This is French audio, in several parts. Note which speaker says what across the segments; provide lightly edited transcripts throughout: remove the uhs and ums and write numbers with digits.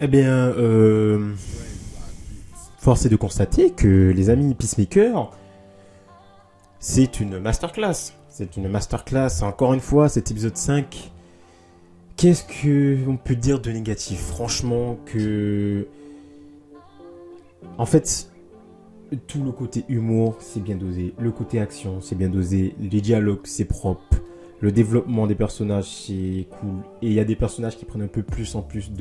Speaker 1: Eh bien, force est de constater que les amis Peacemaker, c'est une masterclass. C'est une masterclass. Encore une fois, cet épisode 5. Qu'est-ce qu'on peut dire de négatif? Franchement, en fait, tout le côté humour, c'est bien dosé. Le côté action, c'est bien dosé. Les dialogues, c'est propre. Le développement des personnages, c'est cool. Et il y a des personnages qui prennent un peu plus en plus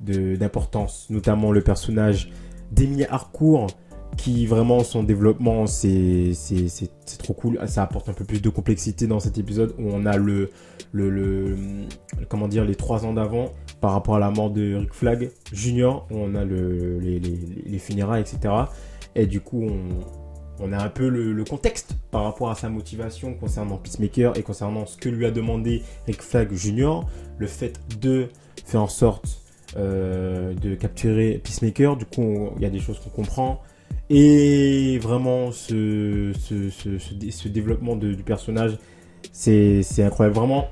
Speaker 1: d'importance. Notamment le personnage d'Emilia Harcourt, qui vraiment, son développement, c'est trop cool. Ça apporte un peu plus de complexité dans cet épisode où on a comment dire, les 3 ans d'avant par rapport à la mort de Rick Flag Jr. Où on a les funérailles, etc. Et du coup, on a un peu le contexte par rapport à sa motivation concernant Peacemaker et concernant ce que lui a demandé Rick Flag Jr. Le fait de faire en sorte de capturer Peacemaker. Du coup, il y a des choses qu'on comprend. Et vraiment, ce développement du personnage, c'est incroyable. Vraiment,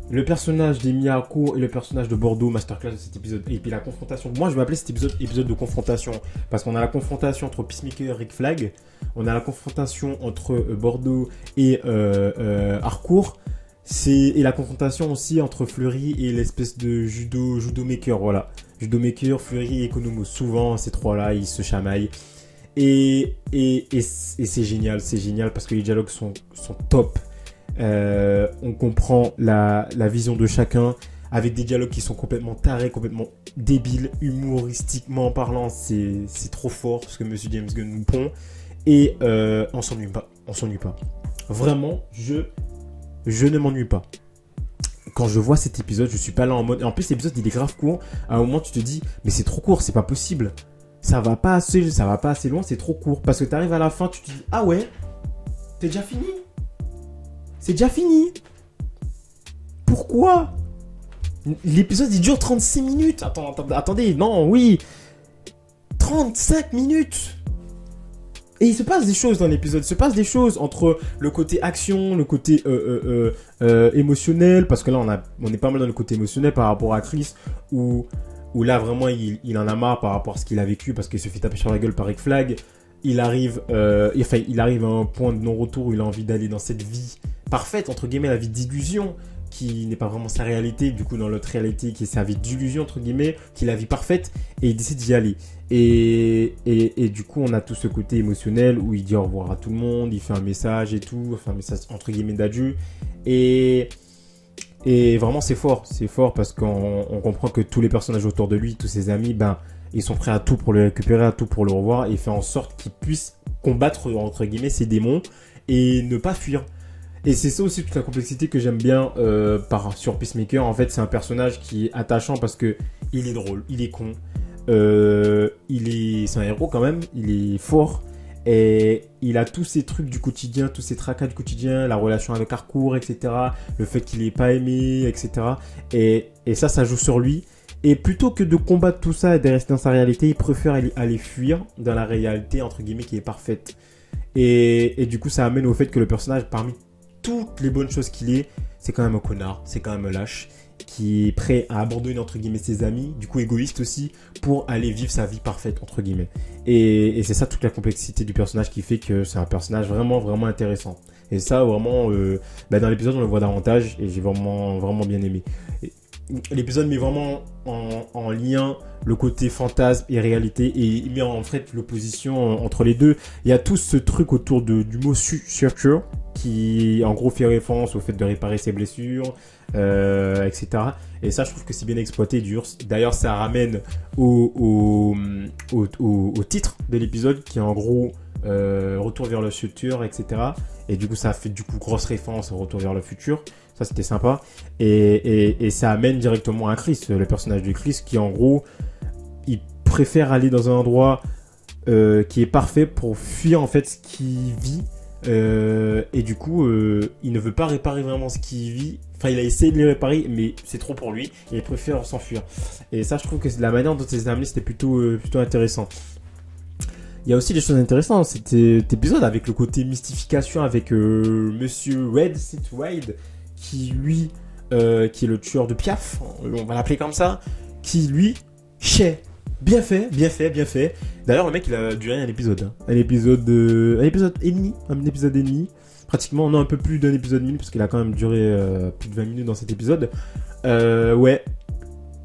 Speaker 1: le personnage d'Emilia Harcourt et le personnage de Bordeaux, masterclass de cet épisode. Et puis la confrontation. Moi, je vais appeler cet épisode de confrontation. Parce qu'on a la confrontation entre Peacemaker et Rick Flag. On a la confrontation entre Bordeaux et Harcourt. Et la confrontation aussi entre Fleury et l'espèce de judo-maker. Voilà. Judo-maker, Fleury et Economos. Souvent, ces trois-là, ils se chamaillent. Et c'est génial parce que les dialogues sont top. On comprend la vision de chacun avec des dialogues qui sont complètement tarés, complètement débiles, humoristiquement parlant. C'est trop fort ce que Monsieur James Gunn nous pond. Et on s'ennuie pas. Vraiment, je ne m'ennuie pas. Quand je vois cet épisode, je suis pas là en mode... En plus, l'épisode, il est grave court. À un moment, tu te dis, mais c'est trop court, c'est pas possible. Ça va pas assez loin, c'est trop court. Parce que t'arrives à la fin, tu te dis, ah ouais, c'est déjà fini. C'est déjà fini. Pourquoi? L'épisode, il dure 36 minutes. Attendez, non, oui. 35 minutes. Et il se passe des choses dans l'épisode. Il se passe des choses entre le côté action, le côté émotionnel. Parce que là, on est pas mal dans le côté émotionnel par rapport à Chris. Où là, vraiment, il en a marre par rapport à ce qu'il a vécu. Parce qu'il se fait taper sur la gueule par Rick Flag. Il arrive à un point de non-retour où il a envie d'aller dans cette vie parfaite, entre guillemets, la vie d'illusion, qui n'est pas vraiment sa réalité, du coup dans l'autre réalité qui est sa vie d'illusion, entre guillemets, qui est la vie parfaite, et il décide d'y aller. Et du coup on a tout ce côté émotionnel où il dit au revoir à tout le monde, il fait un message et tout, enfin un message entre guillemets d'adieu, et vraiment c'est fort parce qu'on comprend que tous les personnages autour de lui, tous ses amis, ils sont prêts à tout pour le récupérer, à tout pour le revoir, et il fait en sorte qu'il puisse combattre entre guillemets ses démons et ne pas fuir. Et c'est ça aussi toute la complexité que j'aime bien sur Peacemaker. En fait, c'est un personnage qui est attachant parce que il est drôle, il est con, c'est un héros quand même, il est fort et il a tous ces trucs du quotidien, tous ces tracas du quotidien, la relation avec Harcourt, etc. Le fait qu'il est pas aimé, etc. Et ça joue sur lui. Et plutôt que de combattre tout ça et de rester dans sa réalité, il préfère aller fuir dans la réalité entre guillemets qui est parfaite. Et du coup, ça amène au fait que le personnage, parmi toutes les bonnes choses qu'il est, c'est quand même un connard, c'est quand même un lâche qui est prêt à abandonner entre guillemets ses amis, du coup égoïste aussi, pour aller vivre sa vie parfaite entre guillemets. Et c'est ça toute la complexité du personnage qui fait que c'est un personnage vraiment vraiment intéressant. Et ça vraiment, dans l'épisode on le voit davantage et j'ai vraiment vraiment bien aimé. L'épisode met vraiment en lien le côté fantasme et réalité et il met en fait l'opposition entre les deux. Il y a tout ce truc autour du mot suture qui en gros fait référence au fait de réparer ses blessures, etc. Et ça je trouve que c'est bien exploité. D'ailleurs ça ramène au titre de l'épisode qui est en gros Retour vers le futur, etc. Et du coup ça fait grosse référence au Retour vers le futur. Ça c'était sympa et ça amène directement à Chris, le personnage de Chris qui en gros il préfère aller dans un endroit qui est parfait pour fuir en fait ce qu'il vit et du coup il ne veut pas réparer vraiment ce qu'il vit. Enfin il a essayé de les réparer mais c'est trop pour lui et il préfère s'enfuir. Et ça je trouve que la manière dont c'est amené c'était plutôt intéressant. Il y a aussi des choses intéressantes cet épisode avec le côté mystification avec Monsieur Red Sitwide qui lui qui est le tueur de Piaf, on va l'appeler comme ça, qui lui Chez. Bien fait, bien fait, bien fait. D'ailleurs, le mec, il a duré un épisode. Hein. Un épisode et demi. Un épisode et demi. Pratiquement, non, un peu plus d'un épisode et demi, parce qu'il a quand même duré plus de 20 minutes dans cet épisode. Ouais.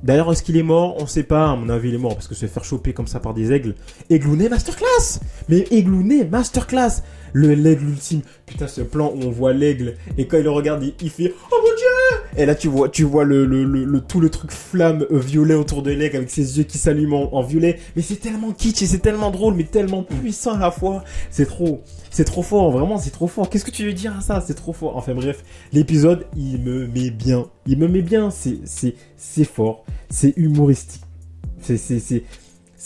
Speaker 1: D'ailleurs, est-ce qu'il est mort? On sait pas. À mon avis, il est mort parce que se faire choper comme ça par des aigles. Aiglounet Masterclass! Mais Aiglounet Masterclass! L'aigle ultime. Putain, ce plan où on voit l'aigle et quand il le regarde, il fait oh mon dieu! Et là, tu vois tout le truc flamme violet autour de l'aigle avec ses yeux qui s'allument en violet. Mais c'est tellement kitsch et c'est tellement drôle, mais tellement puissant à la fois. C'est trop fort. Vraiment, c'est trop fort. Qu'est-ce que tu veux dire à ça? C'est trop fort. Enfin bref, l'épisode, il me met bien. C'est fort. C'est humoristique.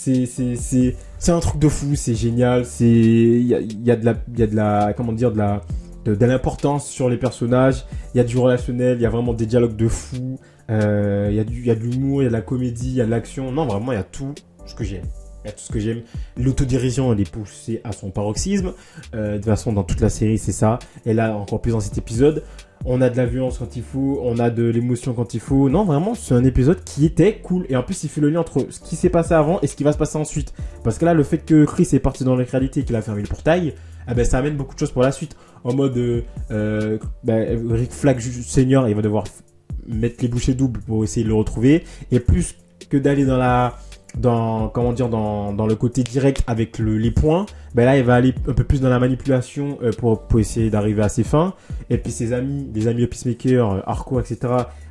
Speaker 1: C'est un truc de fou, c'est génial, il y a de la comment dire de l'importance sur les personnages, il y a du relationnel, il y a vraiment des dialogues de fou, il y a de l'humour, il y a de la comédie, il y a de l'action. Non, vraiment, il y a tout ce que j'aime. Il y a tout ce que j'aime. L'autodérision, elle est poussée à son paroxysme. De toute façon, dans toute la série, c'est ça. Et là, encore plus dans cet épisode. On a de la violence quand il faut, on a de l'émotion quand il faut. Non, vraiment, c'est un épisode qui était cool. Et en plus, il fait le lien entre ce qui s'est passé avant et ce qui va se passer ensuite. Parce que là, le fait que Chris est parti dans la réalité et qu'il a fermé le portail, eh ben, ça amène beaucoup de choses pour la suite. En mode, Rick Flag Senior, il va devoir mettre les bouchées doubles pour essayer de le retrouver. Et plus que d'aller dans le côté direct avec les points, ben là il va aller un peu plus dans la manipulation pour essayer d'arriver à ses fins. Et puis ses amis, des amis de Peacemaker, Arco, etc.,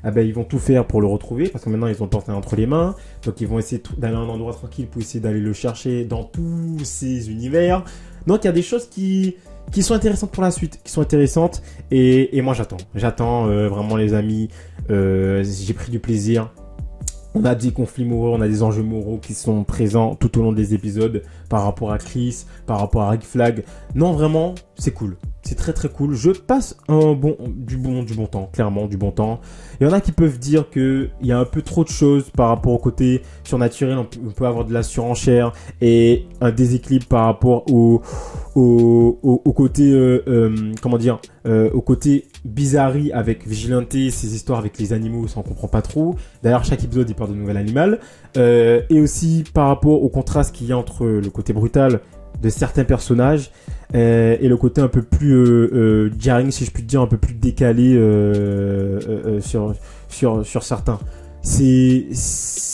Speaker 1: ben ils vont tout faire pour le retrouver parce que maintenant ils ont le portail entre les mains, donc ils vont essayer d'aller à un endroit tranquille pour essayer d'aller le chercher dans tous ces univers. Donc il y a des choses qui sont intéressantes pour la suite, qui sont intéressantes, et moi j'attends vraiment les amis. J'ai pris du plaisir. On a des conflits moraux, on a des enjeux moraux qui sont présents tout au long des épisodes par rapport à Chris, par rapport à Rick Flag. Non, vraiment, c'est cool. C'est très très cool. Je passe du bon temps, clairement, du bon temps. Il y en a qui peuvent dire que il y a un peu trop de choses par rapport au côté surnaturel. On peut avoir de la surenchère et un déséquilibre par rapport au côté, au côté bizarrerie avec Vigilante, ces histoires avec les animaux, ça on comprend pas trop. D'ailleurs, chaque épisode il parle de nouvel animal. Et aussi par rapport au contraste qu'il y a entre le côté brutal de certains personnages et le côté un peu plus jarring, si je puis dire, un peu plus décalé sur certains.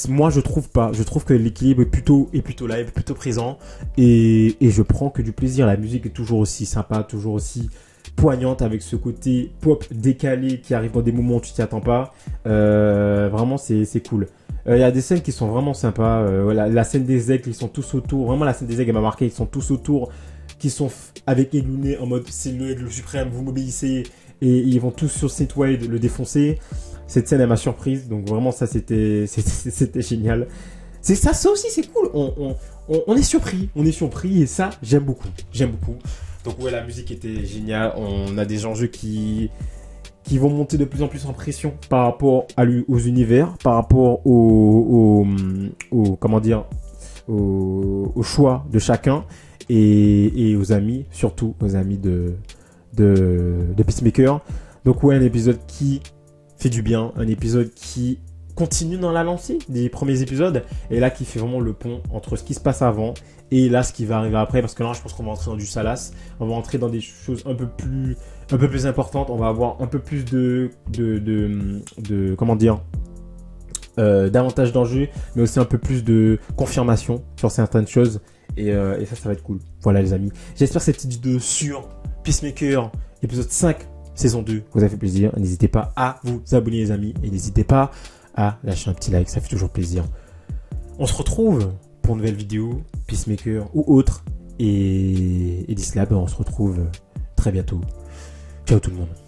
Speaker 1: Moi je trouve pas. Je trouve que l'équilibre est plutôt là, est plutôt présent, et je prends que du plaisir. La musique est toujours aussi sympa, toujours aussi poignante, avec ce côté pop décalé qui arrive dans des moments où tu t'y attends pas. Vraiment c'est cool. Il y a des scènes qui sont vraiment sympas. La scène des aigles, ils sont tous autour. Vraiment, la scène des aigles elle m'a marqué. Ils sont tous autour, qui sont avec Aiglounet en mode c'est l'aigle suprême, vous m'obéissez, et ils vont tous sur Synthwave le défoncer. Cette scène elle m'a surprise, donc vraiment ça c'était génial. C'est ça aussi c'est cool. On est surpris, et ça j'aime beaucoup. Donc ouais, la musique était géniale. On a des enjeux qui vont monter de plus en plus en pression par rapport aux univers, par rapport au choix de chacun, et aux amis, surtout aux amis de Peacemaker. Donc ouais, un épisode qui fait du bien, un épisode qui continue dans la lancée des premiers épisodes, et là qui fait vraiment le pont entre ce qui se passe avant et là ce qui va arriver après, parce que là je pense qu'on va entrer dans du salace, on va entrer dans des choses un peu plus importantes, on va avoir un peu plus davantage d'enjeux, mais aussi un peu plus de confirmation sur certaines choses, et ça va être cool. Voilà les amis, j'espère que cette petite vidéo sur Peacemaker épisode 5 saison 2 vous a fait plaisir. N'hésitez pas à vous abonner les amis, et n'hésitez pas à lâcher un petit like, ça fait toujours plaisir. On se retrouve pour une nouvelle vidéo, Peacemaker ou autre, et d'ici là, on se retrouve très bientôt. Ciao tout le monde.